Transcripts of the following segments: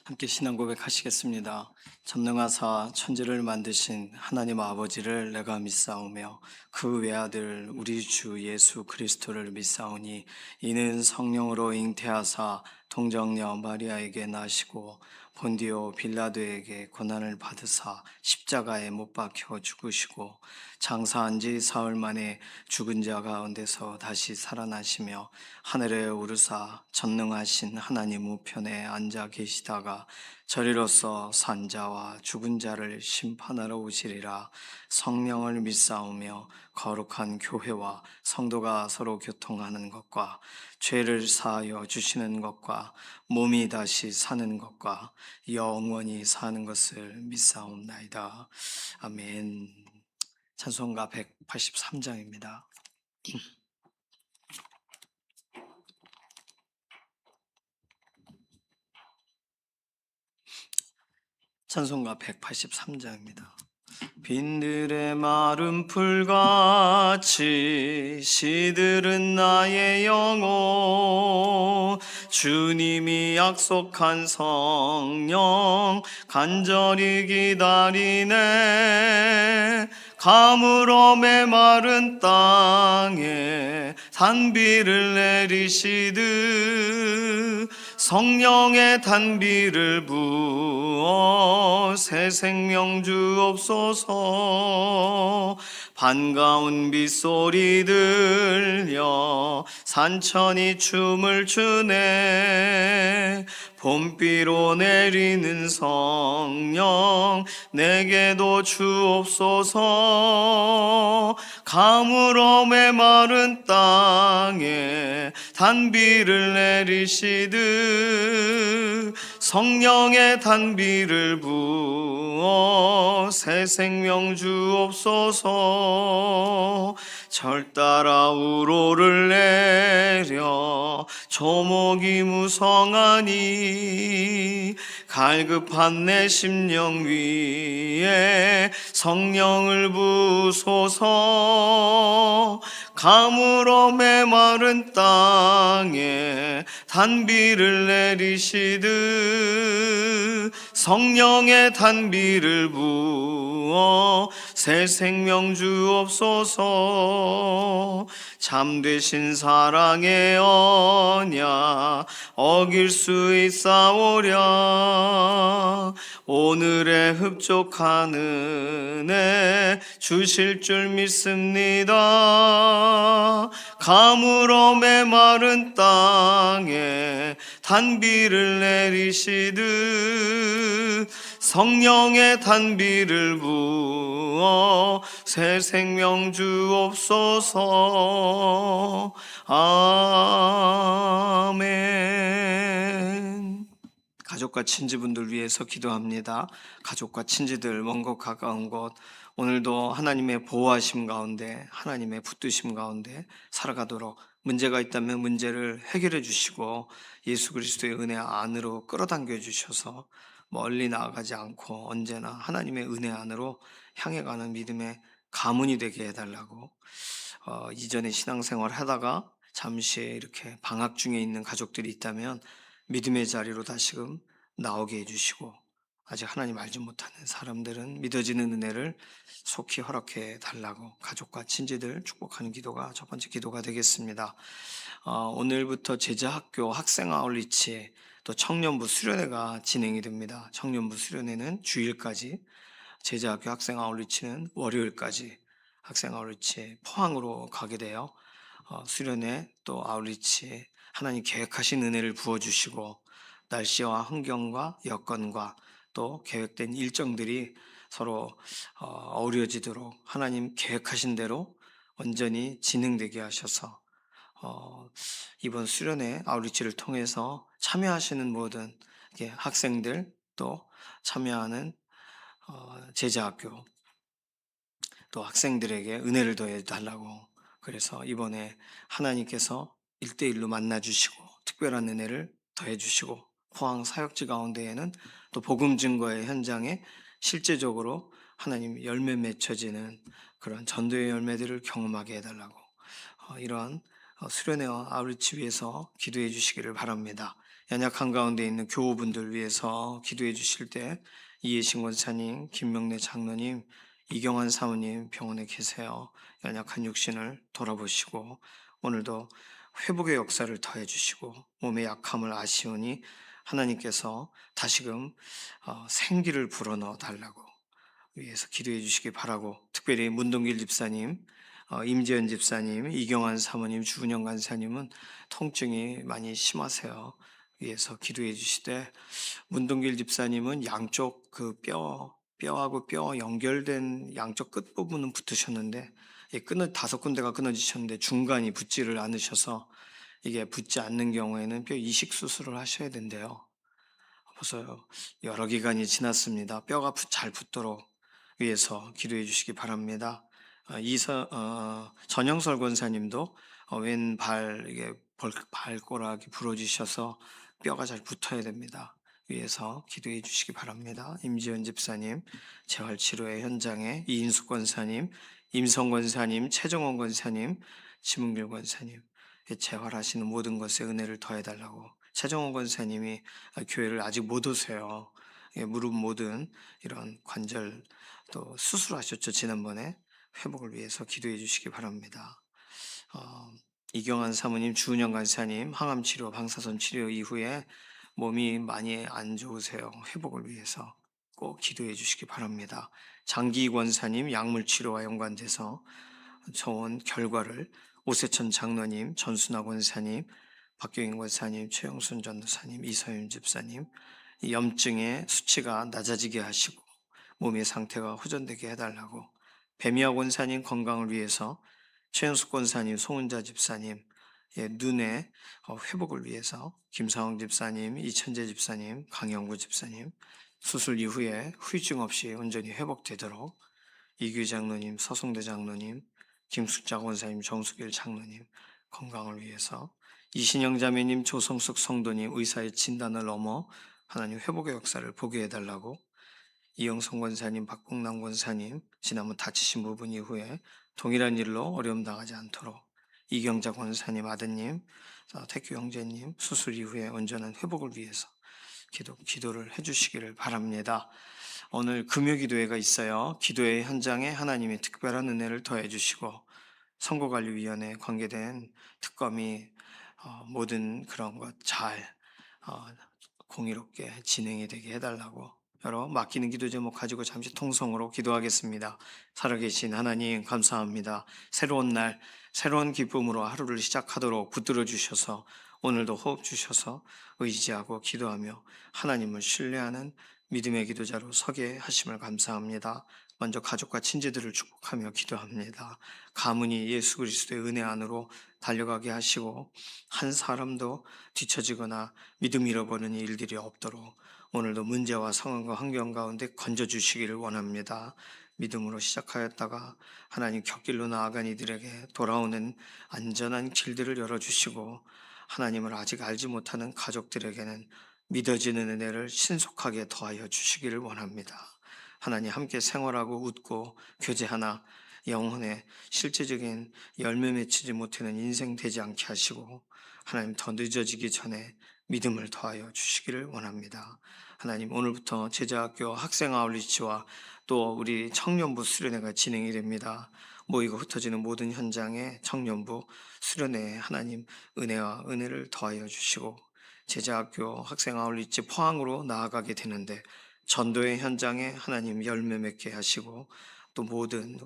함께 신앙 고백하시겠습니다. 전능하사 천지를 만드신 하나님 아버지를 내가 믿사오며 그 외아들 우리 주 예수 그리스도를 믿사오니 이는 성령으로 잉태하사 동정녀 마리아에게 나시고 본디오 빌라도에게 고난을 받으사 십자가에 못 박혀 죽으시고 장사한 지 사흘 만에 죽은 자 가운데서 다시 살아나시며 하늘에 오르사 전능하신 하나님 우편에 앉아 계시다가 저리로서 산 자와 죽은 자를 심판하러 오시리라. 성령을 믿사오며 거룩한 교회와 성도가 서로 교통하는 것과 죄를 사하여 주시는 것과 몸이 다시 사는 것과 영원히 사는 것을 믿사옵나이다. 아멘. 찬송가 183장입니다. 찬송가 183장입니다. 빈들의 마른 풀같이 시들은 나의 영혼, 주님이 약속한 성령 간절히 기다리네. 가물어 메마른 땅에 단비를 내리시듯 성령의 단비를 부어 새 생명 주옵소서. 반가운 빗소리 들려 산천이 춤을 추네. 봄비로 내리는 성령 내게도 주옵소서. 가물어 메마른 땅에 단비를 내리시듯 성령의 단비를 부어 새 생명 주옵소서. 절 따라 우로를 내려 조목이 무성하니 갈급한 내 심령 위에 성령을 부소서. 가물어 메마른 땅에 단비를 내리시듯 성령의 단비를 부어 새 생명 주옵소서. 참되신 사랑의 언약 어길 수 있사오랴. 오늘의 흡족한 은혜 주실 줄 믿습니다. 가물어 메마른 땅에 단비를 내리시듯 성령의 단비를 부어 새 생명 주옵소서. 아멘. 가족과 친지분들 위해서 기도합니다. 가족과 친지들 먼 곳 가까운 곳 오늘도 하나님의 보호하심 가운데 하나님의 붙드심 가운데 살아가도록 문제가 있다면 문제를 해결해 주시고 예수 그리스도의 은혜 안으로 끌어당겨 주셔서 멀리 나아가지 않고 언제나 하나님의 은혜 안으로 향해 가는 믿음의 가문이 되게 해달라고 이전에 신앙생활 하다가 잠시 이렇게 방학 중에 있는 가족들이 있다면 믿음의 자리로 다시금 나오게 해주시고 아직 하나님 알지 못하는 사람들은 믿어지는 은혜를 속히 허락해 달라고 가족과 친지들 축복하는 기도가 첫 번째 기도가 되겠습니다. 오늘부터 제자학교 학생 아울리치 또 청년부 수련회가 진행이 됩니다. 청년부 수련회는 주일까지, 제자학교 학생 아울리치는 월요일까지 학생 아울리치 포항으로 가게 돼요. 수련회 또 아울리치 하나님 계획하신 은혜를 부어주시고 날씨와 환경과 여건과 또 계획된 일정들이 서로 어우러지도록 하나님 계획하신 대로 온전히 진행되게 하셔서 이번 수련회 아우리치를 통해서 참여하시는 모든 학생들 또 참여하는 제자학교 또 학생들에게 은혜를 더해 달라고, 그래서 이번에 하나님께서 1대1로 만나 주시고 특별한 은혜를 더해 주시고 포항 사역지 가운데에는 또 복음 증거의 현장에 실제적으로 하나님 열매 맺혀지는 그런 전도의 열매들을 경험하게 해달라고 이러한 수련회와 아우리치 위해서 기도해 주시기를 바랍니다. 연약한 가운데 있는 교우분들 위해서 기도해 주실 때 이해신 권사님, 김명래 장로님, 이경환 사모님 병원에 계세요. 연약한 육신을 돌아보시고 오늘도 회복의 역사를 더해 주시고 몸의 약함을 아시오니 하나님께서 다시금 생기를 불어넣어 달라고 위해서 기도해 주시기 바라고, 특별히 문동길 집사님, 임재현 집사님, 이경환 사모님, 주은영 간사님은 통증이 많이 심하세요. 위해서 기도해 주시되, 문동길 집사님은 양쪽 그 뼈하고 뼈 연결된 양쪽 끝 부분은 붙으셨는데, 다섯 군데가 끊어지셨는데 중간이 붙지를 않으셔서, 이게 붙지 않는 경우에는 뼈 이식 수술을 하셔야 된대요. 벌써 여러 기간이 지났습니다. 뼈가 잘 붙도록 위해서 기도해 주시기 바랍니다. 전영설 권사님도 왼발 이게 발가락이 부러지셔서 뼈가 잘 붙어야 됩니다. 위해서 기도해 주시기 바랍니다. 임지연 집사님, 재활치료의 현장에 이인숙 권사님, 임성 권사님, 최정원 권사님, 지문길 권사님, 재활하시는 모든 것에 은혜를 더해달라고. 최정원 권사님이 교회를 아직 못 오세요. 무릎 모든 이런 관절 또 수술하셨죠, 지난번에. 회복을 위해서 기도해 주시기 바랍니다. 어, 이경환 사모님, 주은영 간사님, 항암 치료, 방사선 치료 이후에 몸이 많이 안 좋으세요. 회복을 위해서 꼭 기도해 주시기 바랍니다. 장기 권사님, 약물 치료와 연관돼서 좋은 결과를 오세천 장로님, 전순아 권사님, 박경인 권사님, 최영순 전도사님, 이서윤 집사님, 염증의 수치가 낮아지게 하시고 몸의 상태가 호전되게 해달라고, 배미아 권사님 건강을 위해서 최현숙 권사님, 송은자 집사님, 눈의 회복을 위해서 김상홍 집사님, 이천재 집사님, 강영구 집사님, 수술 이후에 후유증 없이 온전히 회복되도록 이규 장로님, 서성대 장로님, 김숙자 권사님, 정수길 장로님 건강을 위해서, 이신영 자매님, 조성숙 성도님 의사의 진단을 넘어 하나님 회복의 역사를 보게 해달라고, 이영성 권사님, 박봉남 권사님 지난번 다치신 부분 이후에 동일한 일로 어려움 당하지 않도록, 이경자 권사님 아드님, 태규 형제님 수술 이후에 온전한 회복을 위해서 기도를 해주시기를 바랍니다. 오늘 금요기도회가 있어요. 기도의 현장에 하나님의 특별한 은혜를 더해 주시고 선거관리위원회에 관계된 특검이 모든 그런 것 잘 공의롭게 진행이 되게 해달라고, 여러 맡기는 기도 제목 가지고 잠시 통성으로 기도하겠습니다. 살아계신 하나님 감사합니다. 새로운 날 새로운 기쁨으로 하루를 시작하도록 붙들어 주셔서 오늘도 호흡 주셔서 의지하고 기도하며 하나님을 신뢰하는 믿음의 기도자로 서게 하심을 감사합니다. 먼저 가족과 친지들을 축복하며 기도합니다. 가문이 예수 그리스도의 은혜 안으로 달려가게 하시고 한 사람도 뒤처지거나 믿음 잃어버리는 일들이 없도록 오늘도 문제와 상황과 환경 가운데 건져주시기를 원합니다. 믿음으로 시작하였다가 하나님 곁길로 나아간 이들에게 돌아오는 안전한 길들을 열어주시고, 하나님을 아직 알지 못하는 가족들에게는 믿어지는 은혜를 신속하게 더하여 주시기를 원합니다. 하나님 함께 생활하고 웃고 교제하나 영혼에 실제적인 열매 맺히지 못하는 인생 되지 않게 하시고, 하나님 더 늦어지기 전에 믿음을 더하여 주시기를 원합니다. 하나님 오늘부터 제자학교 학생 아울리치와 또 우리 청년부 수련회가 진행이 됩니다. 모이고 흩어지는 모든 현장에 청년부 수련회에 하나님 은혜와 은혜를 더하여 주시고, 제자학교 학생 아울리치 포항으로 나아가게 되는데 전도의 현장에 하나님 열매 맺게 하시고, 또 모든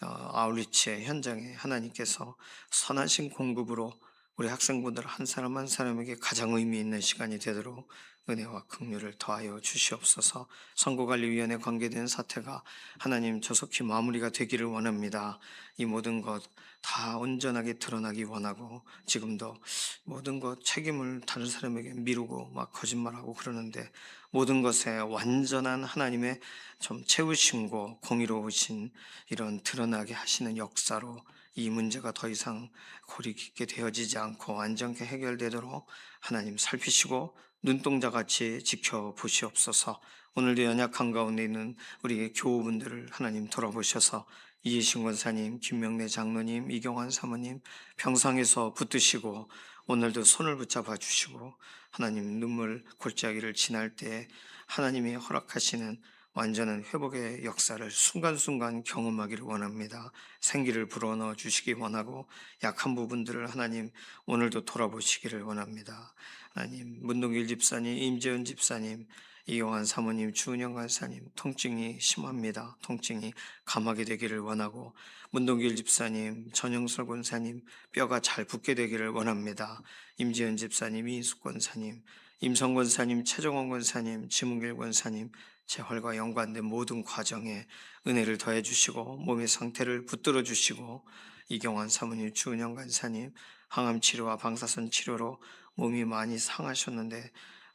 아울리치의 현장에 하나님께서 선하신 공급으로 우리 학생분들 한 사람 한 사람에게 가장 의미 있는 시간이 되도록 은혜와 긍휼을 더하여 주시옵소서. 선거관리위원회 관계된 사태가 하나님 조속히 마무리가 되기를 원합니다. 이 모든 것 다 온전하게 드러나기 원하고, 지금도 모든 것 책임을 다른 사람에게 미루고 막 거짓말하고 그러는데, 모든 것에 완전한 하나님의 좀 채우심고 공의로우신 이런 드러나게 하시는 역사로 이 문제가 더 이상 골이 깊게 되어지지 않고 완전히 해결되도록 하나님 살피시고 눈동자같이 지켜보시옵소서. 오늘도 연약한 가운데 있는 우리 교우분들을 하나님 돌아보셔서 이해신 권사님, 김명래 장로님, 이경환 사모님 평상에서 붙드시고 오늘도 손을 붙잡아 주시고 하나님 눈물 골짜기를 지날 때 하나님이 허락하시는 완전한 회복의 역사를 순간순간 경험하기를 원합니다. 생기를 불어넣어 주시기 원하고 약한 부분들을 하나님 오늘도 돌아보시기를 원합니다. 하나님 문동길 집사님, 임재훈 집사님, 이용환 사모님, 주은영 간사님 통증이 심합니다. 통증이 감하게 되기를 원하고 문동길 집사님, 전영설 권사님 뼈가 잘 붙게 되기를 원합니다. 임지연 집사님, 이인숙 권사님, 임성 권사님, 최정원 권사님, 지문길 권사님 재활과 연관된 모든 과정에 은혜를 더해 주시고 몸의 상태를 붙들어 주시고 이경환 사모님, 주은영 간사님 항암 치료와 방사선 치료로 몸이 많이 상하셨는데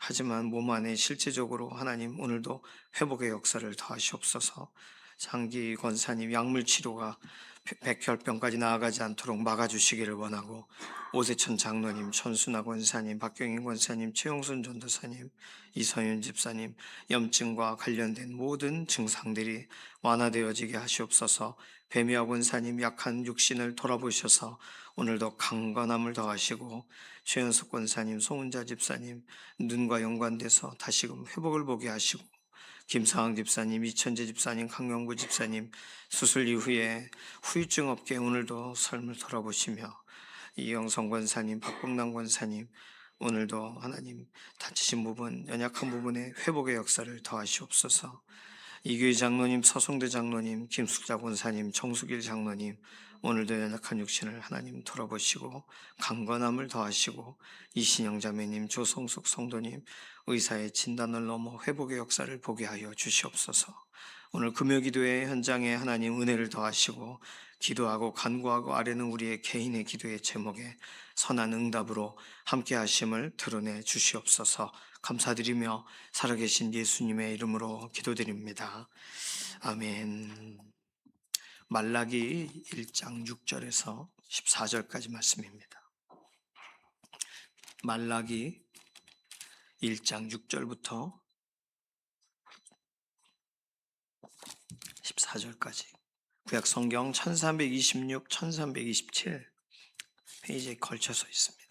하지만 몸 안에 실제적으로 하나님 오늘도 회복의 역사를 더하시옵소서. 장기 권사님 약물 치료가 백혈병까지 나아가지 않도록 막아주시기를 원하고 오세천 장로님, 천순아 권사님, 박경인 권사님, 최용순 전도사님, 이서윤 집사님 염증과 관련된 모든 증상들이 완화되어지게 하시옵소서. 배미아 권사님 약한 육신을 돌아보셔서 오늘도 강건함을 더하시고 최연석 권사님, 송은자 집사님 눈과 연관돼서 다시금 회복을 보게 하시고 김상황 집사님, 이천재 집사님, 강영구 집사님 수술 이후에 후유증 없게 오늘도 삶을 돌아보시며 이영성 권사님, 박봉남 권사님 오늘도 하나님 다치신 부분, 연약한 부분에 회복의 역사를 더하시옵소서. 이교희 장로님, 서성대 장로님, 김숙자 권사님, 정수길 장로님 오늘도 연약한 육신을 하나님 돌아보시고 강건함을 더하시고 이신영 자매님, 조성숙 성도님 의사의 진단을 넘어 회복의 역사를 보게 하여 주시옵소서. 오늘 금요기도의 현장에 하나님 은혜를 더하시고 기도하고 간구하고 아뢰는 우리의 개인의 기도의 제목에 선한 응답으로 함께 하심을 드러내 주시옵소서. 감사드리며 살아계신 예수님의 이름으로 기도드립니다. 아멘. 말라기 1장 6절에서 14절까지 말씀입니다. 말라기 1장 6절부터 14절까지 구약 성경 1326, 1327 페이지에 걸쳐서 있습니다.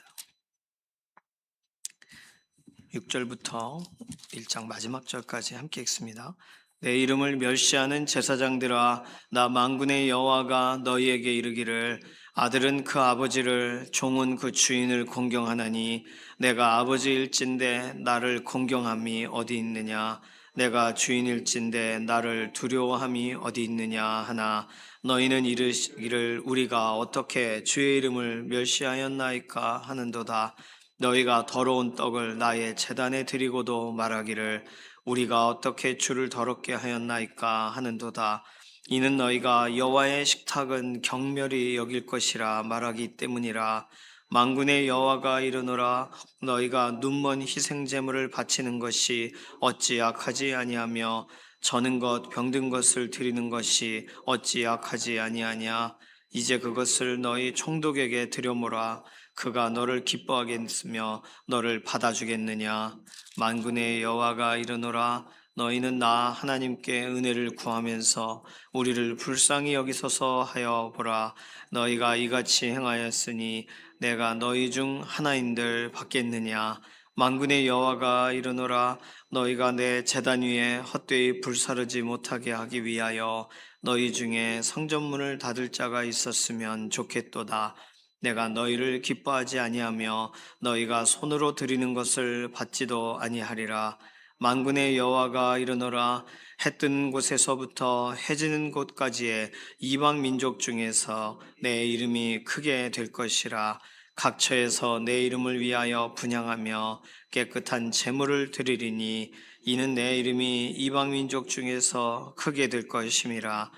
6절부터 1장 마지막 절까지 함께 읽습니다. 내 이름을 멸시하는 제사장들아, 나 만군의 여호와가 너희에게 이르기를 아들은 그 아버지를, 종은 그 주인을 공경하나니 내가 아버지일진데 나를 공경함이 어디 있느냐? 내가 주인일진데 나를 두려워함이 어디 있느냐 하나 너희는 이르시기를 우리가 어떻게 주의 이름을 멸시하였나이까 하는도다. 너희가 더러운 떡을 나의 제단에 드리고도 말하기를 우리가 어떻게 주를 더럽게 하였나이까 하는도다. 이는 너희가 여호와의 식탁은 경멸히 여길 것이라 말하기 때문이라. 만군의 여호와가 이르노라 너희가 눈먼 희생 제물을 바치는 것이 어찌 악하지 아니하며 저는 것 병든 것을 드리는 것이 어찌 악하지 아니하냐. 이제 그것을 너희 총독에게 드려모라. 그가 너를 기뻐하겠으며 너를 받아주겠느냐. 만군의 여호와가 이르노라 너희는 나 하나님께 은혜를 구하면서 우리를 불쌍히 여기소서 하여 보라. 너희가 이같이 행하였으니 내가 너희 중 하나인들 받겠느냐. 만군의 여호와가 이르노라 너희가 내 제단 위에 헛되이 불사르지 못하게 하기 위하여 너희 중에 성전문을 닫을 자가 있었으면 좋겠도다. 내가 너희를 기뻐하지 아니하며 너희가 손으로 드리는 것을 받지도 아니하리라. 만군의 여호와가 이르노라 해 뜨는 곳에서부터 해 지는 곳까지의 이방 민족 중에서 내 이름이 크게 될 것이라. 각처에서 내 이름을 위하여 분향하며 깨끗한 제물을 드리리니 이는 내 이름이 이방 민족 중에서 크게 될 것임이라.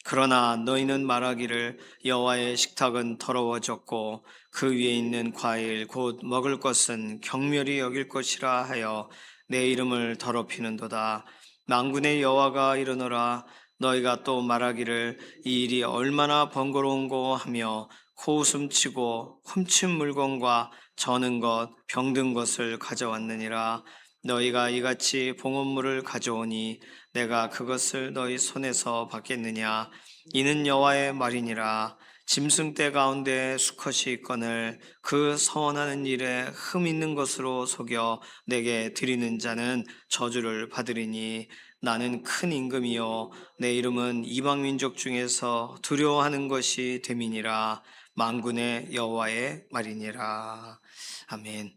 그러나 너희는 말하기를 여호와의 식탁은 더러워졌고 그 위에 있는 과일 곧 먹을 것은 경멸히 여길 것이라 하여 내 이름을 더럽히는도다. 만군의 여호와가 이르노라 너희가 또 말하기를 이 일이 얼마나 번거로운고 하며 코웃음치고 훔친 물건과 저는 것 병든 것을 가져왔느니라. 너희가 이같이 봉헌물을 가져오니 내가 그것을 너희 손에서 받겠느냐. 이는 여호와의 말이니라. 짐승떼 가운데 수컷이 있거늘 그 서원하는 일에 흠 있는 것으로 속여 내게 드리는 자는 저주를 받으리니 나는 큰 임금이요 내 이름은 이방 민족 중에서 두려워하는 것이 됨이니라 만군의 여호와의 말이니라. 아멘.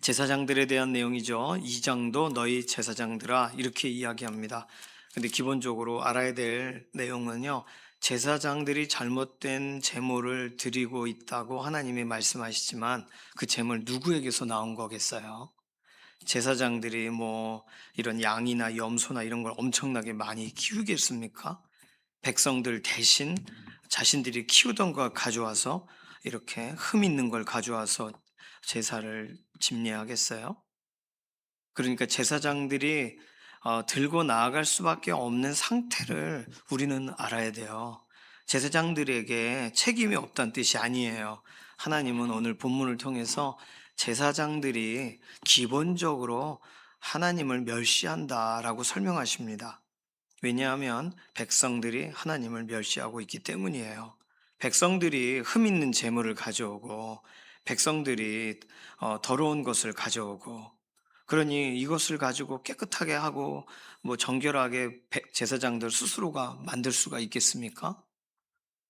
제사장들에 대한 내용이죠. 2장도 너희 제사장들아 이렇게 이야기합니다. 근데 기본적으로 알아야 될 내용은요. 제사장들이 잘못된 제물을 드리고 있다고 하나님이 말씀하시지만 그 제물 누구에게서 나온 거겠어요? 제사장들이 뭐 이런 양이나 염소나 이런 걸 엄청나게 많이 키우겠습니까? 백성들 대신 자신들이 키우던 걸 가져와서 이렇게 흠 있는 걸 가져와서 제사를 집례하겠어요? 그러니까 제사장들이 들고 나아갈 수밖에 없는 상태를 우리는 알아야 돼요. 제사장들에게 책임이 없다는 뜻이 아니에요. 하나님은 오늘 본문을 통해서 제사장들이 기본적으로 하나님을 멸시한다라고 설명하십니다. 왜냐하면 백성들이 하나님을 멸시하고 있기 때문이에요. 백성들이 흠 있는 재물을 가져오고 백성들이 더러운 것을 가져오고 그러니 이것을 가지고 깨끗하게 하고 뭐 정결하게 제사장들 스스로가 만들 수가 있겠습니까?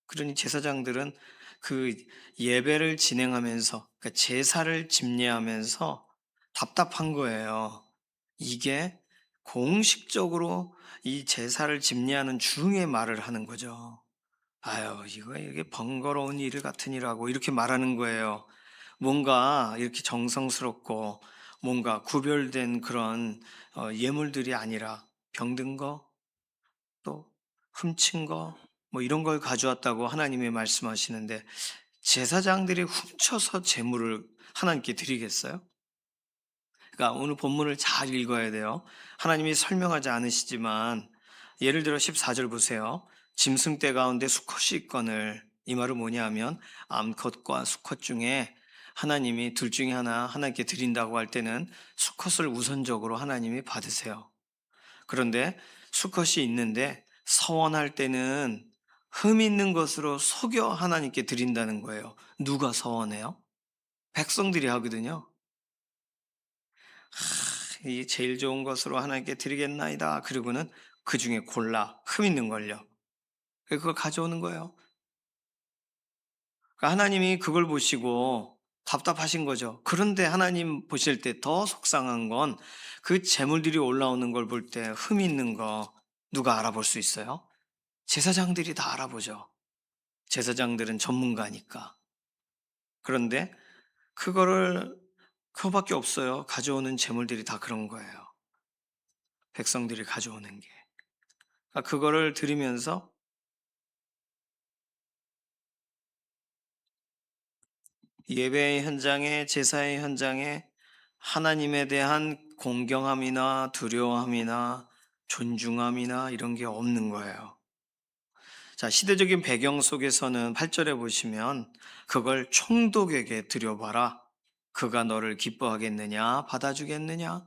그러니 제사장들은 그 예배를 진행하면서 그러니까 제사를 집례하면서 답답한 거예요. 이게 공식적으로 이 제사를 집례하는 중에 말을 하는 거죠. 아유, 이게 번거로운 일 같은 일하고 이렇게 말하는 거예요. 뭔가 이렇게 정성스럽고 뭔가 구별된 그런 예물들이 아니라 병든 거, 또 훔친 거, 뭐 이런 걸 가져왔다고 하나님이 말씀하시는데 제사장들이 훔쳐서 제물을 하나님께 드리겠어요? 그러니까 오늘 본문을 잘 읽어야 돼요. 하나님이 설명하지 않으시지만 예를 들어 14절 보세요. 짐승떼 가운데 수컷이 있거늘 이 말은 뭐냐 하면 암컷과 수컷 중에 하나님이 둘 중에 하나 하나님께 드린다고 할 때는 수컷을 우선적으로 하나님이 받으세요. 그런데 수컷이 있는데 서원할 때는 흠 있는 것으로 속여 하나님께 드린다는 거예요. 누가 서원해요? 백성들이 하거든요. 이 제일 좋은 것으로 하나님께 드리겠나이다. 그리고는 그 중에 골라 흠 있는 걸요. 그걸 가져오는 거예요. 그러니까 하나님이 그걸 보시고 답답하신 거죠. 그런데 하나님 보실 때 더 속상한 건 그 재물들이 올라오는 걸 볼 때 흠 있는 거 누가 알아볼 수 있어요? 제사장들이 다 알아보죠. 제사장들은 전문가니까. 그런데 그거를 그거밖에 없어요. 가져오는 재물들이 다 그런 거예요. 백성들이 가져오는 게. 그러니까 그거를 드리면서 예배의 현장에 제사의 현장에 하나님에 대한 공경함이나 두려움이나 존중함이나 이런 게 없는 거예요. 자, 시대적인 배경 속에서는 8절에 보시면 그걸 총독에게 드려봐라. 그가 너를 기뻐하겠느냐? 받아주겠느냐?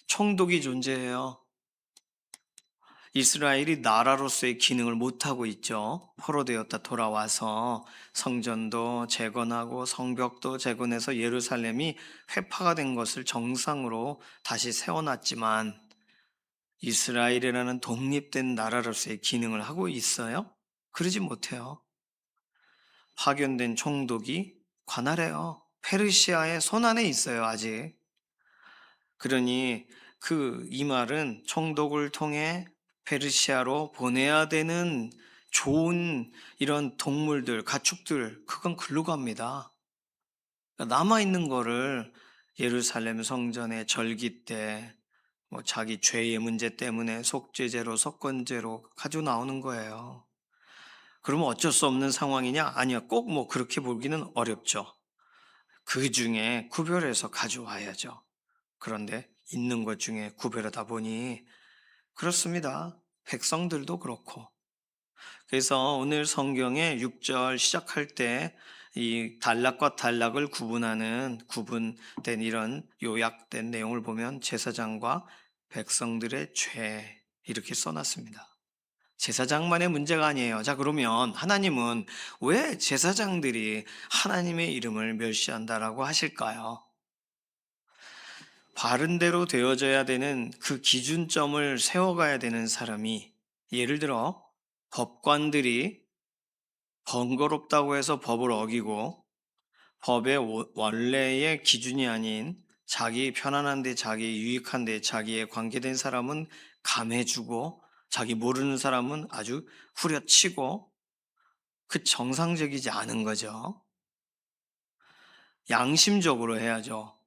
총독이 존재해요. 이스라엘이 나라로서의 기능을 못하고 있죠. 포로되었다 돌아와서 성전도 재건하고 성벽도 재건해서 예루살렘이 회파가 된 것을 정상으로 다시 세워놨지만 이스라엘이라는 독립된 나라로서의 기능을 하고 있어요? 그러지 못해요. 파견된 총독이 관할해요. 페르시아의 손안에 있어요, 아직. 그러니 이 말은 총독을 통해 페르시아로 보내야 되는 좋은 이런 동물들, 가축들, 그건 글로 갑니다. 남아있는 거를 예루살렘 성전의 절기 때, 뭐 자기 죄의 문제 때문에 속죄제로, 속건제로 가지고 나오는 거예요. 그러면 어쩔 수 없는 상황이냐? 아니요. 꼭 뭐 그렇게 보기는 어렵죠. 그 중에 구별해서 가져와야죠. 그런데 있는 것 중에 구별하다 보니 그렇습니다. 백성들도 그렇고. 그래서 오늘 성경의 6절 시작할 때 이 단락과 단락을 구분하는 구분된 이런 요약된 내용을 보면 제사장과 백성들의 죄 이렇게 써놨습니다. 제사장만의 문제가 아니에요. 자, 그러면 하나님은 왜 제사장들이 하나님의 이름을 멸시한다라고 하실까요? 바른 대로 되어져야 되는 그 기준점을 세워가야 되는 사람이, 예를 들어 법관들이 번거롭다고 해서 법을 어기고 법의 원래의 기준이 아닌 자기 편안한데, 자기 유익한데, 자기에 관계된 사람은 감해주고 자기 모르는 사람은 아주 후려치고, 그 정상적이지 않은 거죠. 양심적으로 해야죠.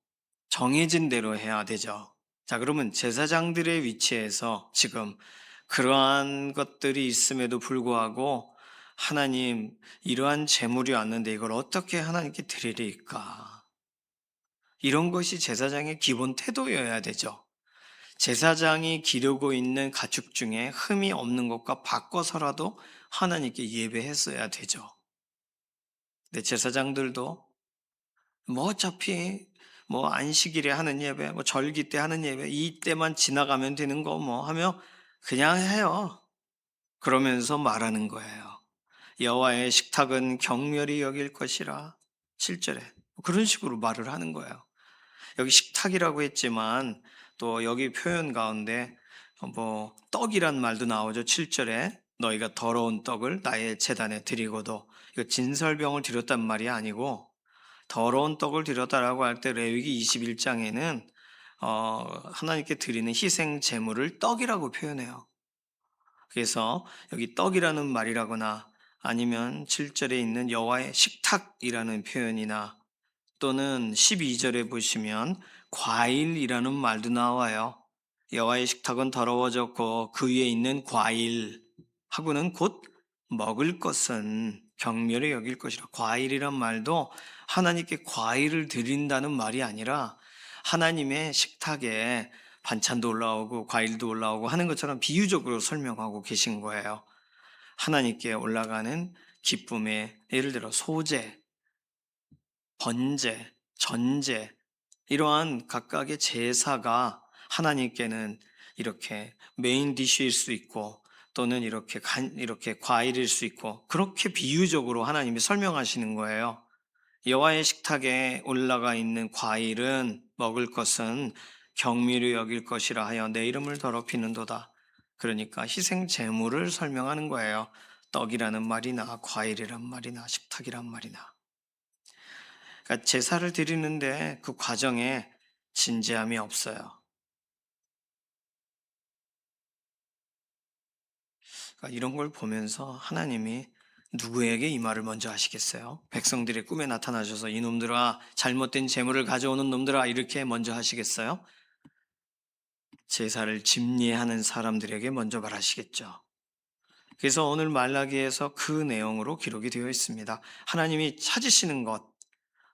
정해진 대로 해야 되죠. 자, 그러면 제사장들의 위치에서 지금 그러한 것들이 있음에도 불구하고 하나님, 이러한 재물이 왔는데 이걸 어떻게 하나님께 드리리까? 이런 것이 제사장의 기본 태도여야 되죠. 제사장이 기르고 있는 가축 중에 흠이 없는 것과 바꿔서라도 하나님께 예배했어야 되죠. 근데 제사장들도 뭐 어차피 뭐 안식일에 하는 예배, 뭐 절기 때 하는 예배, 이때만 지나가면 되는 거 뭐 하며 그냥 해요. 그러면서 말하는 거예요. 여호와의 식탁은 경멸히 여길 것이라. 7절에 그런 식으로 말을 하는 거예요. 여기 식탁이라고 했지만 또 여기 표현 가운데 뭐 떡이란 말도 나오죠. 7절에 너희가 더러운 떡을 나의 제단에 드리고도, 이거 진설병을 드렸단 말이 아니고 더러운 떡을 드렸다라고 할 때 레위기 21장에는 하나님께 드리는 희생 제물을 떡이라고 표현해요. 그래서 여기 떡이라는 말이라거나 아니면 7절에 있는 여호와의 식탁이라는 표현이나 또는 12절에 보시면 과일이라는 말도 나와요. 여호와의 식탁은 더러워졌고 그 위에 있는 과일 하고는 곧 먹을 것은 경멸히 여길 것이라. 과일이란 말도 하나님께 과일을 드린다는 말이 아니라 하나님의 식탁에 반찬도 올라오고 과일도 올라오고 하는 것처럼 비유적으로 설명하고 계신 거예요. 하나님께 올라가는 기쁨의, 예를 들어 소제, 번제, 전제, 이러한 각각의 제사가 하나님께는 이렇게 메인 디쉬일 수 있고 또는 이렇게 과일일 수 있고, 그렇게 비유적으로 하나님이 설명하시는 거예요. 여호와의 식탁에 올라가 있는 과일은, 먹을 것은 경미로 여길 것이라 하여 내 이름을 더럽히는도다. 그러니까 희생 제물을 설명하는 거예요. 떡이라는 말이나 과일이란 말이나 식탁이란 말이나. 그러니까 제사를 드리는데 그 과정에 진지함이 없어요. 그러니까 이런 걸 보면서 하나님이 누구에게 이 말을 먼저 하시겠어요? 백성들의 꿈에 나타나셔서 이놈들아, 잘못된 재물을 가져오는 놈들아, 이렇게 먼저 하시겠어요? 제사를 집례하는 사람들에게 먼저 말하시겠죠. 그래서 오늘 말라기에서 그 내용으로 기록이 되어 있습니다. 하나님이 찾으시는 것,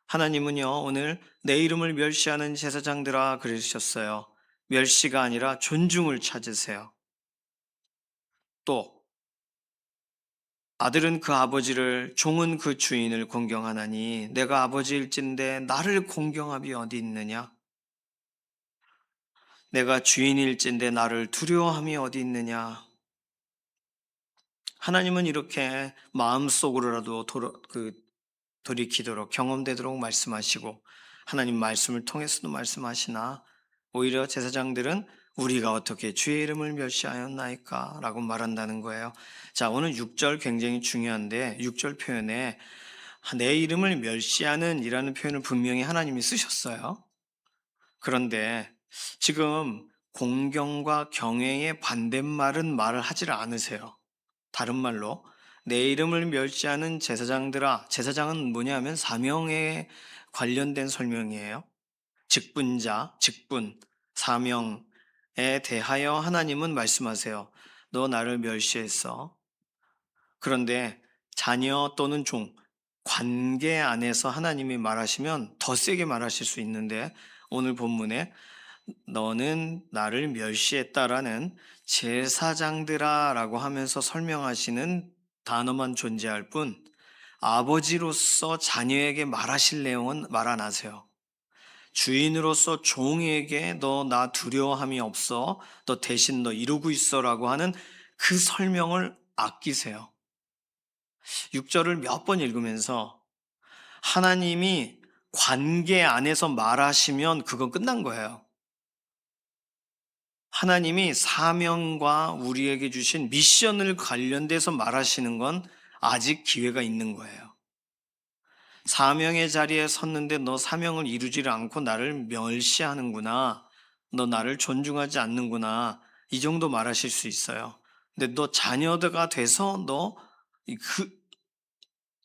하나님은요, 오늘 내 이름을 멸시하는 제사장들아 그러셨어요. 멸시가 아니라 존중을 찾으세요. 또 아들은 그 아버지를, 종은 그 주인을 공경하나니 내가 아버지일진데 나를 공경함이 어디 있느냐? 내가 주인일진데 나를 두려워함이 어디 있느냐? 하나님은 이렇게 마음속으로라도 돌이키도록, 경험되도록 말씀하시고 하나님 말씀을 통해서도 말씀하시나, 오히려 제사장들은 우리가 어떻게 주의 이름을 멸시하였나이까? 라고 말한다는 거예요. 자, 오늘 6절 굉장히 중요한데 6절 표현에 내 이름을 멸시하는 이라는 표현을 분명히 하나님이 쓰셨어요. 그런데 지금 공경과 경외의 반대말은 말을 하질 않으세요. 다른 말로 내 이름을 멸시하는 제사장들아, 제사장은 뭐냐면 사명에 관련된 설명이에요. 직분자, 직분, 사명에 대하여 하나님은 말씀하세요. 너 나를 멸시했어. 그런데 자녀 또는 종, 관계 안에서 하나님이 말하시면 더 세게 말하실 수 있는데, 오늘 본문에 너는 나를 멸시했다라는 제사장들아 라고 하면서 설명하시는 단어만 존재할 뿐, 아버지로서 자녀에게 말하실 내용은 말 안 하세요. 주인으로서 종에게 너 나 두려워함이 없어, 너 대신 너 이러고 있어 라고 하는 그 설명을 아끼세요. 6절을 몇 번 읽으면서 하나님이 관계 안에서 말하시면 그건 끝난 거예요. 하나님이 사명과 우리에게 주신 미션을 관련돼서 말하시는 건 아직 기회가 있는 거예요. 사명의 자리에 섰는데 너 사명을 이루지를 않고 나를 멸시하는구나. 너 나를 존중하지 않는구나. 이 정도 말하실 수 있어요. 근데 너 자녀가 돼서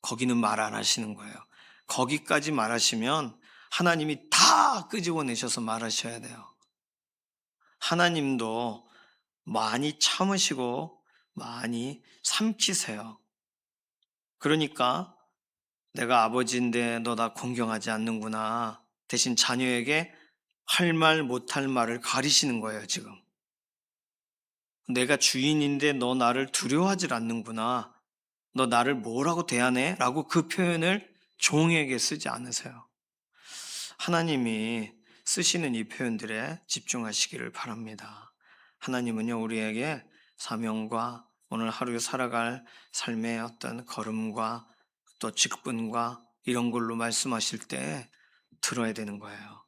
거기는 말 안 하시는 거예요. 거기까지 말하시면 하나님이 다 끄집어내셔서 말하셔야 돼요. 하나님도 많이 참으시고 많이 삼키세요. 그러니까 내가 아버지인데 너 나 공경하지 않는구나. 대신 자녀에게 할 말 못할 말을 가리시는 거예요, 지금. 내가 주인인데 너 나를 두려워하지 않는구나. 너 나를 뭐라고 대하네? 라고 그 표현을 종에게 쓰지 않으세요. 하나님이 쓰시는 이 표현들에 집중하시기를 바랍니다. 하나님은요, 우리에게 사명과 오늘 하루 살아갈 삶의 어떤 걸음과 또 직분과 이런 걸로 말씀하실 때 들어야 되는 거예요.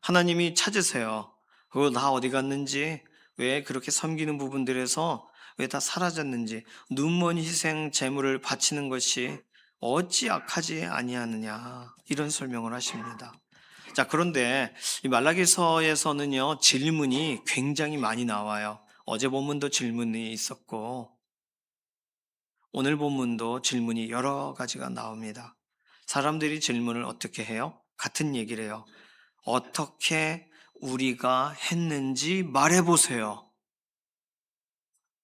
하나님이 찾으세요. 그거 다 어디 갔는지, 왜 그렇게 섬기는 부분들에서 왜 다 사라졌는지, 눈먼 희생 제물을 바치는 것이 어찌 악하지 아니하느냐, 이런 설명을 하십니다. 자, 그런데 이 말라기서에서는요, 질문이 굉장히 많이 나와요. 어제 본문도 질문이 있었고, 오늘 본문도 질문이 여러 가지가 나옵니다. 사람들이 질문을 어떻게 해요? 같은 얘기를 해요. 어떻게 우리가 했는지 말해보세요.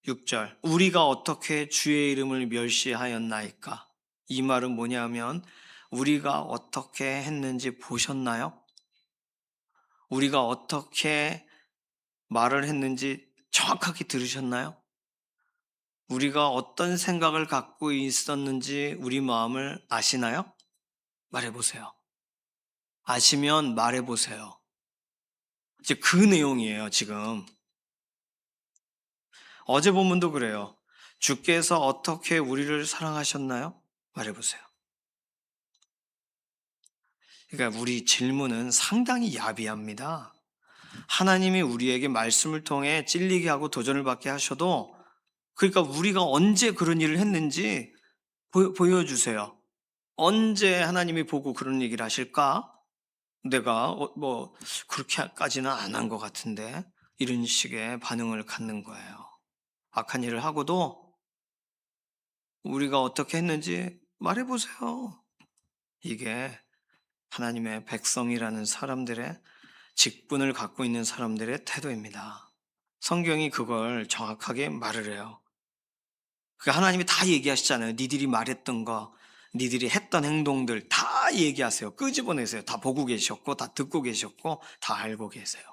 6절. 우리가 어떻게 주의 이름을 멸시하였나이까? 이 말은 뭐냐면, 우리가 어떻게 했는지 보셨나요? 우리가 어떻게 말을 했는지 정확하게 들으셨나요? 우리가 어떤 생각을 갖고 있었는지 우리 마음을 아시나요? 말해보세요. 아시면 말해보세요. 이제 그 내용이에요, 지금. 어제 본문도 그래요. 주께서 어떻게 우리를 사랑하셨나요? 말해보세요. 그러니까 우리 질문은 상당히 야비합니다. 하나님이 우리에게 말씀을 통해 찔리게 하고 도전을 받게 하셔도, 그러니까 우리가 언제 그런 일을 했는지 보여주세요. 언제 하나님이 보고 그런 얘기를 하실까? 내가 그렇게까지는 안 한 것 같은데, 이런 식의 반응을 갖는 거예요. 악한 일을 하고도 우리가 어떻게 했는지 말해보세요. 이게 하나님의 백성이라는 사람들의, 직분을 갖고 있는 사람들의 태도입니다. 성경이 그걸 정확하게 말을 해요. 하나님이 다 얘기하시잖아요. 니들이 말했던 거, 니들이 했던 행동들 다 얘기하세요. 끄집어내세요. 다 보고 계셨고, 다 듣고 계셨고, 다 알고 계세요.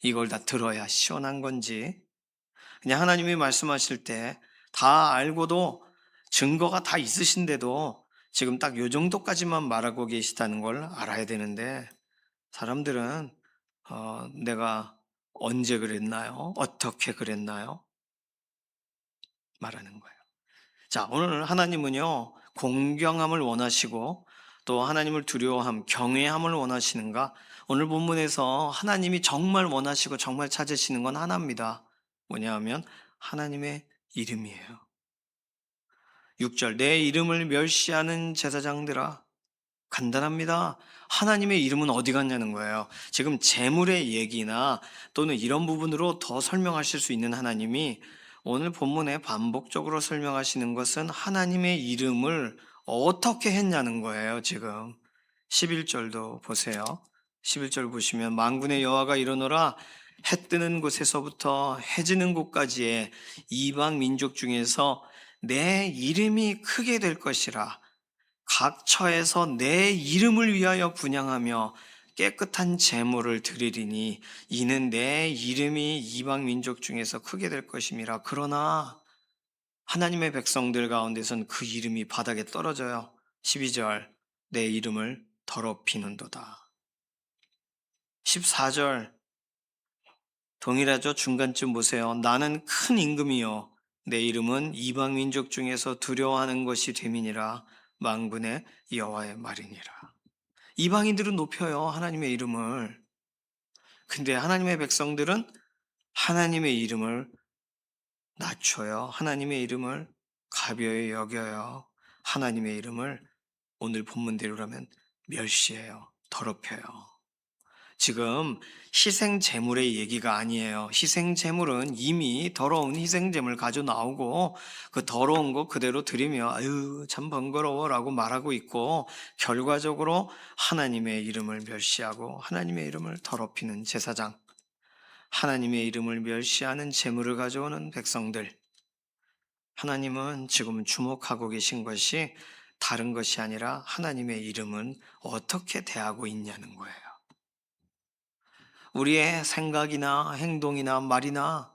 이걸 다 들어야 시원한 건지, 그냥 하나님이 말씀하실 때 다 알고도 증거가 다 있으신데도 지금 딱 요 정도까지만 말하고 계시다는 걸 알아야 되는데, 사람들은 내가 언제 그랬나요? 어떻게 그랬나요? 말하는 거예요. 자, 오늘 하나님은요, 공경함을 원하시고 또 하나님을 두려워함, 경외함을 원하시는가? 오늘 본문에서 하나님이 정말 원하시고 정말 찾으시는 건 하나입니다. 뭐냐 하면 하나님의 이름이에요. 6절, 내 이름을 멸시하는 제사장들아. 간단합니다. 하나님의 이름은 어디 갔냐는 거예요. 지금 재물의 얘기나 또는 이런 부분으로 더 설명하실 수 있는 하나님이 오늘 본문에 반복적으로 설명하시는 것은 하나님의 이름을 어떻게 했냐는 거예요, 지금. 11절도 보세요. 11절 보시면 만군의 여호와가 이르노라, 해 뜨는 곳에서부터 해 지는 곳까지의 이방 민족 중에서 내 이름이 크게 될 것이라. 각 처에서 내 이름을 위하여 분향하며 깨끗한 제물을 드리리니 이는 내 이름이 이방 민족 중에서 크게 될 것임이라. 그러나 하나님의 백성들 가운데선 그 이름이 바닥에 떨어져요. 12절, 내 이름을 더럽히는도다. 14절, 동일하죠? 중간쯤 보세요. 나는 큰 임금이요 내 이름은 이방 민족 중에서 두려워하는 것이 됨이니라. 만군의 여호와의 말이니라. 이방인들은 높여요, 하나님의 이름을. 근데 하나님의 백성들은 하나님의 이름을 낮춰요. 하나님의 이름을 가벼이 여겨요. 하나님의 이름을 오늘 본문대로라면 멸시해요. 더럽혀요. 지금 희생 제물의 얘기가 아니에요. 희생 제물은 이미 더러운 희생 제물 가져 나오고 그 더러운 거 그대로 드리며 아유 참 번거로워라고 말하고 있고, 결과적으로 하나님의 이름을 멸시하고 하나님의 이름을 더럽히는 제사장, 하나님의 이름을 멸시하는 제물을 가져오는 백성들, 하나님은 지금 주목하고 계신 것이 다른 것이 아니라 하나님의 이름은 어떻게 대하고 있냐는 거예요. 우리의 생각이나 행동이나 말이나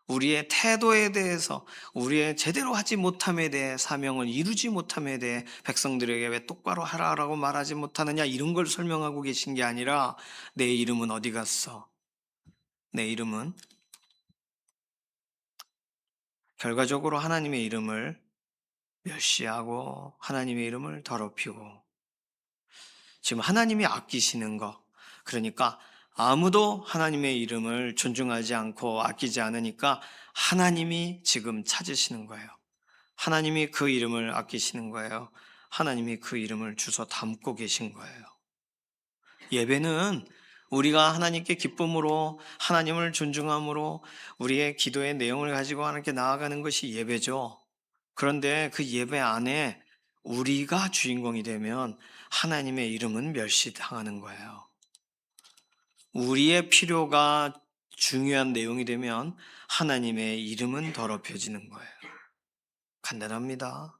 우리의 태도에 대해서, 우리의 제대로 하지 못함에 대해, 사명을 이루지 못함에 대해 백성들에게 왜 똑바로 하라라고 말하지 못하느냐, 이런 걸 설명하고 계신 게 아니라 내 이름은 어디 갔어? 내 이름은 결과적으로 하나님의 이름을 멸시하고 하나님의 이름을 더럽히고, 지금 하나님이 아끼시는 거, 그러니까 아무도 하나님의 이름을 존중하지 않고 아끼지 않으니까 하나님이 지금 찾으시는 거예요. 하나님이 그 이름을 아끼시는 거예요. 하나님이 그 이름을 주워 담고 계신 거예요. 예배는 우리가 하나님께 기쁨으로, 하나님을 존중함으로 우리의 기도의 내용을 가지고 하나님께 나아가는 것이 예배죠. 그런데 그 예배 안에 우리가 주인공이 되면 하나님의 이름은 멸시당하는 거예요. 우리의 필요가 중요한 내용이 되면 하나님의 이름은 더럽혀지는 거예요. 간단합니다.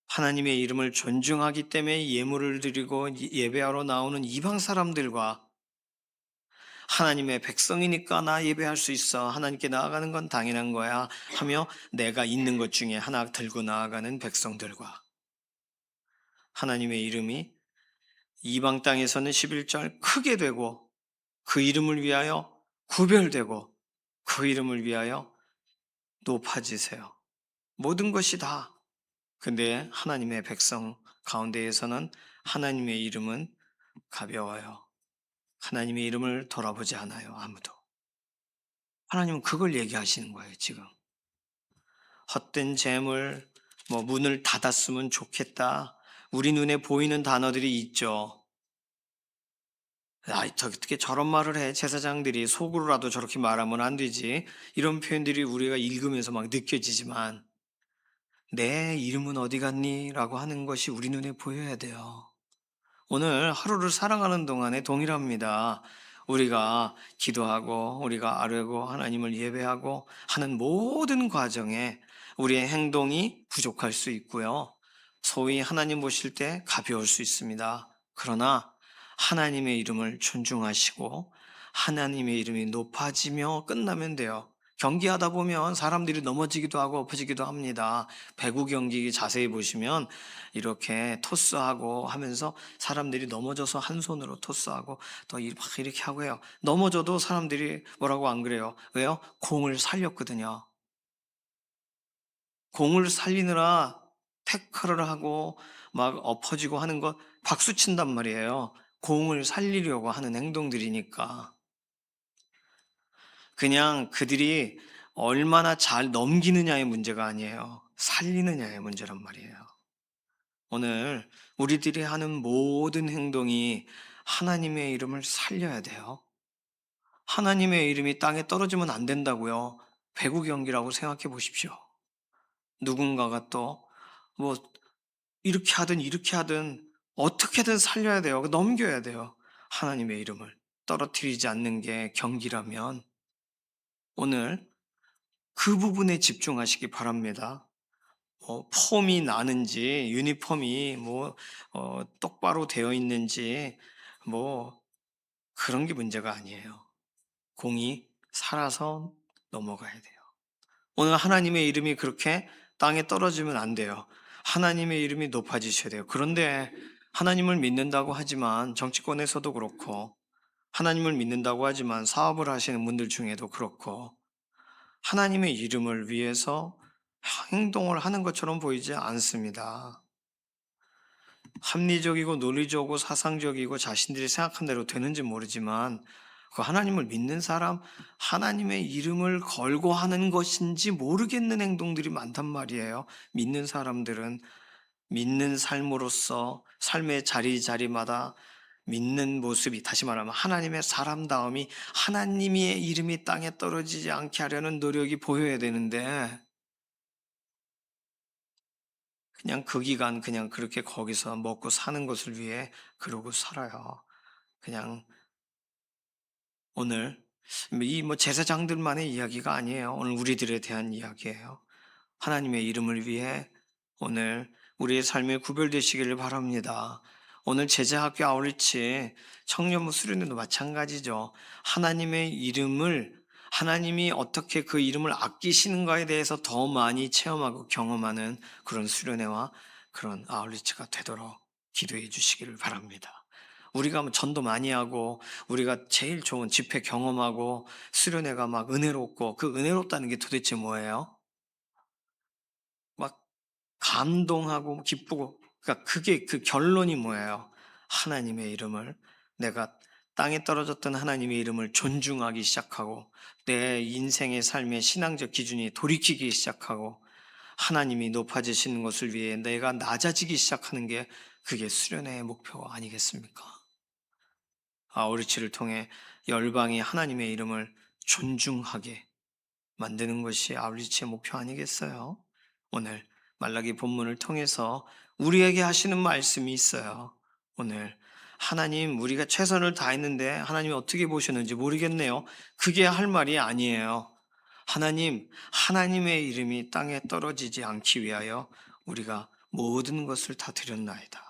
하나님의 이름을 존중하기 때문에 예물을 드리고 예배하러 나오는 이방 사람들과 하나님의 백성이니까 나 예배할 수 있어, 하나님께 나아가는 건 당연한 거야 하며 내가 있는 것 중에 하나 들고 나아가는 백성들과, 하나님의 이름이 이방 땅에서는 11절 크게 되고 그 이름을 위하여 구별되고 그 이름을 위하여 높아지세요. 모든 것이 다. 근데 하나님의 백성 가운데에서는 하나님의 이름은 가벼워요. 하나님의 이름을 돌아보지 않아요, 아무도. 하나님은 그걸 얘기하시는 거예요, 지금. 헛된 재물, 문을 닫았으면 좋겠다. 우리 눈에 보이는 단어들이 있죠. 어떻게 저런 말을 해? 제사장들이 속으로라도 저렇게 말하면 안 되지. 이런 표현들이 우리가 읽으면서 막 느껴지지만, 내 이름은 어디 갔니? 라고 하는 것이 우리 눈에 보여야 돼요. 오늘 하루를 살아가는 동안에 동일합니다. 우리가 기도하고 우리가 아뢰고 하나님을 예배하고 하는 모든 과정에 우리의 행동이 부족할 수 있고요. 소위 하나님 보실 때 가벼울 수 있습니다. 그러나 하나님의 이름을 존중하시고 하나님의 이름이 높아지며 끝나면 돼요. 경기하다 보면 사람들이 넘어지기도 하고 엎어지기도 합니다. 배구 경기 자세히 보시면 이렇게 토스하고 하면서 사람들이 넘어져서 한 손으로 토스하고 또 막 이렇게 하고 해요. 넘어져도 사람들이 뭐라고 안 그래요. 왜요? 공을 살렸거든요. 공을 살리느라 태클을 하고 막 엎어지고 하는 거 박수 친단 말이에요. 공을 살리려고 하는 행동들이니까. 그냥 그들이 얼마나 잘 넘기느냐의 문제가 아니에요. 살리느냐의 문제란 말이에요. 오늘 우리들이 하는 모든 행동이 하나님의 이름을 살려야 돼요. 하나님의 이름이 땅에 떨어지면 안 된다고요. 배구 경기라고 생각해 보십시오. 누군가가 또 뭐 이렇게 하든 이렇게 하든 어떻게든 살려야 돼요. 넘겨야 돼요. 하나님의 이름을 떨어뜨리지 않는 게 경기라면 오늘 그 부분에 집중하시기 바랍니다. 폼이 나는지, 유니폼이 똑바로 되어 있는지, 그런 게 문제가 아니에요. 공이 살아서 넘어가야 돼요. 오늘 하나님의 이름이 그렇게 땅에 떨어지면 안 돼요. 하나님의 이름이 높아지셔야 돼요. 그런데 하나님을 믿는다고 하지만 정치권에서도 그렇고, 하나님을 믿는다고 하지만 사업을 하시는 분들 중에도 그렇고, 하나님의 이름을 위해서 행동을 하는 것처럼 보이지 않습니다. 합리적이고 논리적이고 사상적이고 자신들이 생각한 대로 되는지 모르지만 그 하나님을 믿는 사람, 하나님의 이름을 걸고 하는 것인지 모르겠는 행동들이 많단 말이에요. 믿는 사람들은 믿는 삶으로서 삶의 자리자리마다 믿는 모습이, 다시 말하면 하나님의 사람다움이, 하나님의 이름이 땅에 떨어지지 않게 하려는 노력이 보여야 되는데 그냥 그 기간 그냥 그렇게 거기서 먹고 사는 것을 위해 그러고 살아요. 그냥 오늘 이 제사장들만의 이야기가 아니에요. 오늘 우리들에 대한 이야기예요. 하나님의 이름을 위해 오늘 우리의 삶에 구별되시기를 바랍니다. 오늘 제자학교 아울리치 청년부 수련회도 마찬가지죠. 하나님의 이름을, 하나님이 어떻게 그 이름을 아끼시는가에 대해서 더 많이 체험하고 경험하는 그런 수련회와 그런 아울리치가 되도록 기도해 주시기를 바랍니다. 우리가 전도 많이 하고 우리가 제일 좋은 집회 경험하고 수련회가 막 은혜롭고, 그 은혜롭다는 게 도대체 뭐예요? 막 감동하고 기쁘고, 그러니까 그게 그 결론이 뭐예요? 하나님의 이름을, 내가 땅에 떨어졌던 하나님의 이름을 존중하기 시작하고 내 인생의 삶의 신앙적 기준이 돌이키기 시작하고 하나님이 높아지시는 것을 위해 내가 낮아지기 시작하는 게, 그게 수련회의 목표 아니겠습니까? 아우리치를 통해 열방이 하나님의 이름을 존중하게 만드는 것이 아우리치의 목표 아니겠어요? 오늘 말라기 본문을 통해서 우리에게 하시는 말씀이 있어요. 오늘 하나님, 우리가 최선을 다했는데 하나님이 어떻게 보셨는지 모르겠네요. 그게 할 말이 아니에요. 하나님, 하나님의 이름이 땅에 떨어지지 않기 위하여 우리가 모든 것을 다 드렸나이다.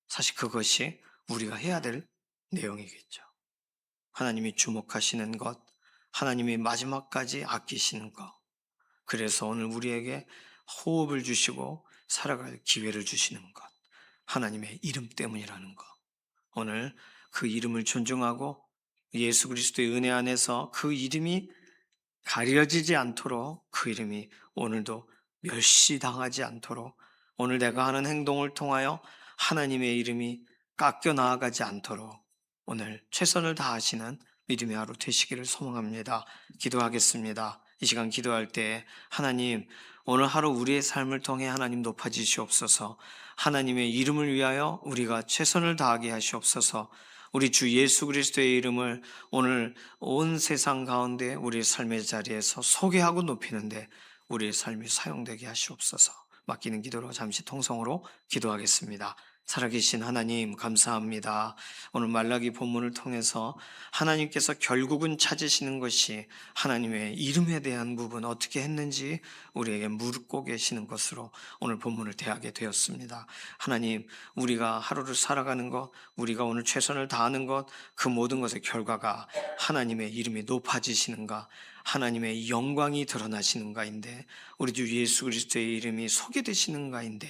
사실 그것이 우리가 해야 될 내용이겠죠. 하나님이 주목하시는 것, 하나님이 마지막까지 아끼시는 것. 그래서 오늘 우리에게 호흡을 주시고 살아갈 기회를 주시는 것. 하나님의 이름 때문이라는 것. 오늘 그 이름을 존중하고 예수 그리스도의 은혜 안에서 그 이름이 가려지지 않도록, 그 이름이 오늘도 멸시당하지 않도록, 오늘 내가 하는 행동을 통하여 하나님의 이름이 깎여 나아가지 않도록 오늘 최선을 다하시는 믿음의 하루 되시기를 소망합니다. 기도하겠습니다. 이 시간 기도할 때 하나님, 오늘 하루 우리의 삶을 통해 하나님 높아지시옵소서. 하나님의 이름을 위하여 우리가 최선을 다하게 하시옵소서. 우리 주 예수 그리스도의 이름을 오늘 온 세상 가운데 우리의 삶의 자리에서 소개하고 높이는데 우리의 삶이 사용되게 하시옵소서. 맡기는 기도로 잠시 통성으로 기도하겠습니다. 살아계신 하나님, 감사합니다. 오늘 말라기 본문을 통해서 하나님께서 결국은 찾으시는 것이 하나님의 이름에 대한 부분, 어떻게 했는지 우리에게 묻고 계시는 것으로 오늘 본문을 대하게 되었습니다. 하나님, 우리가 하루를 살아가는 것, 우리가 오늘 최선을 다하는 것, 그 모든 것의 결과가 하나님의 이름이 높아지시는가, 하나님의 영광이 드러나시는가인데, 우리 주 예수 그리스도의 이름이 소개되시는가인데,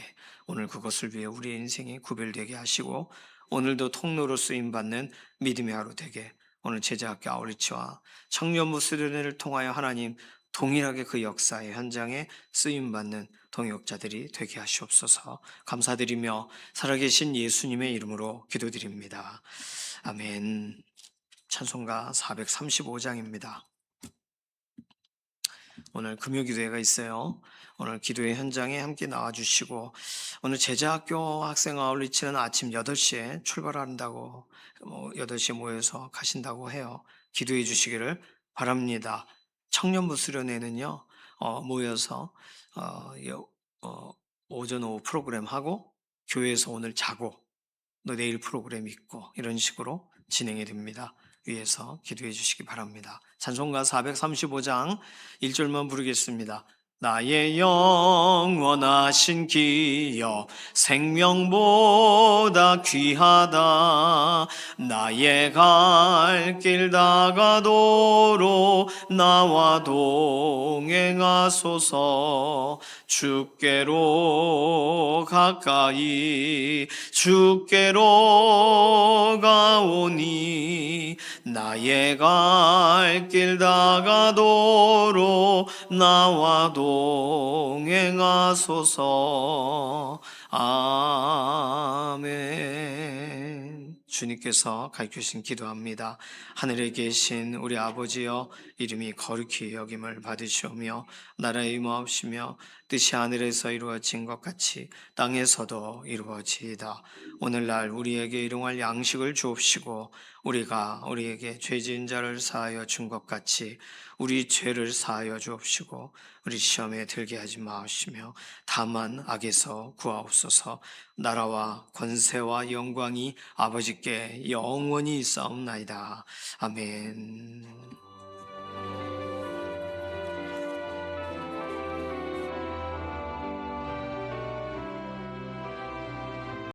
오늘 그것을 위해 우리의 인생이 구별되게 하시고 오늘도 통로로 쓰임받는 믿음의 하루 되게, 오늘 제자학교 아울리치와 청년부 수련회를 통하여 하나님 동일하게 그 역사의 현장에 쓰임받는 동역자들이 되게 하시옵소서. 감사드리며 살아계신 예수님의 이름으로 기도드립니다. 아멘. 찬송가 435장입니다. 오늘 금요기도회가 있어요. 오늘 기도회 현장에 함께 나와주시고, 오늘 제자학교 학생 아울리치는 아침 8시에 출발한다고, 8시에 모여서 가신다고 해요. 기도해 주시기를 바랍니다. 청년부 수련회는요, 모여서 오전 오후 프로그램 하고 교회에서 오늘 자고 또 내일 프로그램 있고 이런 식으로 진행이 됩니다. 위에서 기도해 주시기 바랍니다. 찬송가 435장 1절만 부르겠습니다. 나의 영원하신 기여 생명보다 귀하다. 나의 갈 길 다가도록 나와 동행하소서. 주께로 가까이 주께로 가오니 나의 갈 길 다가도록 나와 동행하소서. 아멘. 주님께서 가르치신 기도합니다. 하늘에 계신 우리 아버지여, 이름이 거룩히 여김을 받으시오며 나라의 임하옵시며 뜻이 하늘에서 이루어진 것 같이 땅에서도 이루어지이다. 오늘날 우리에게 일용할 양식을 주옵시고 우리가 우리에게 죄 지은 자를 사하여 준 것 같이 우리 죄를 사하여 주옵시고 우리 시험에 들게 하지 마시며 다만 악에서 구하옵소서. 나라와 권세와 영광이 아버지께 영원히 있사옵나이다. 아멘.